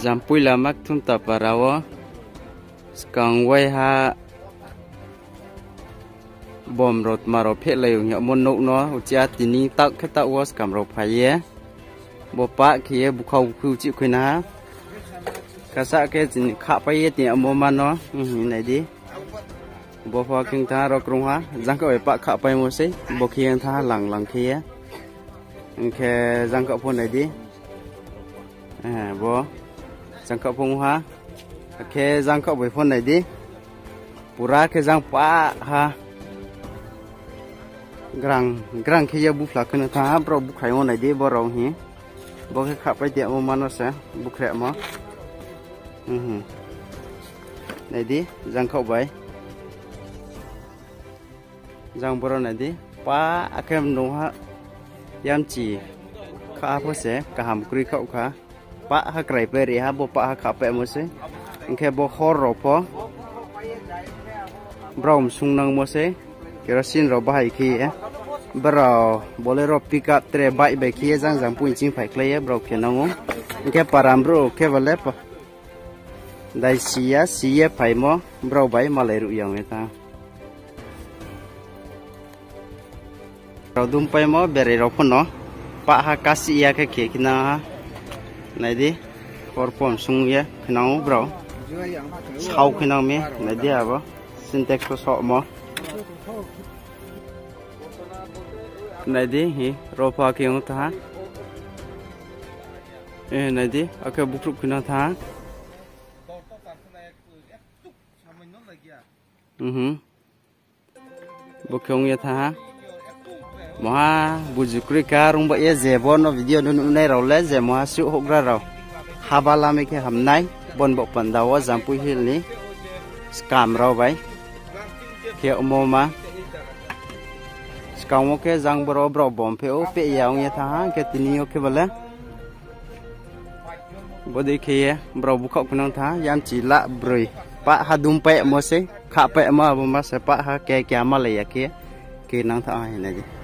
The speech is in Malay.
Zampui lamak thun taparawo skang wai ha bom rot maro phe leu nya mon no no ucha tini tak khata was kam ro phaye bo pa khie bu khau khu chi khina kasa ke tin kha paye ti amo man no này đi bo pha king tha ro krung ha jang ko pa kha pai mo se bo khiang tha lang lang khie khe jang ko phone này đi bo jang ko phung ha khe jang ko boi phone này đi pura ke jang pa ha grang khia bu phla kana tha bro bu khai mo này đi bo rong hi bo khe kha pai ti amo man no se bu khre mo này đi răng khẩu vậy răng bro này đi pa akem nung ha yam chỉ khá phô sẽ cả hàm kri khẩu khá pa ha krai peri ha bo pa ha khá pe mo se khe bo khor ro po brom sung nang mo se kerosene ro bahai khi bro bolero pick up tre bai be khi jang pui ching phai klei bro khe nang khe param bro khe vale pa dai sia phải mo bro bay mà lại rụi người ta rồi đun bay mo bere rồi phun nó pak ha kasih cái kia kena này đi korpon sung ya kena bro sau kena me này đi à bro syntax có sọ mo này đi hi ropa kia ngota ha này đi okay buk rup kena tha bokong ya tha moha bujukri ka rung ba ye jebon no video nu nai raw le je moha su hogra raw habala me ke hamnai bon bo pandawa jampui hil ni scam raw bai ke omoma skang mo ke jang bro bro bom pe o pe yaung ya tha ke tini o ke bala bodi ke bro bu khok nang tha yam chi la brui pak ha dum pe mo se kha pe ma bo ma se pak ha ke kya ma le ya ke nang tha ai ne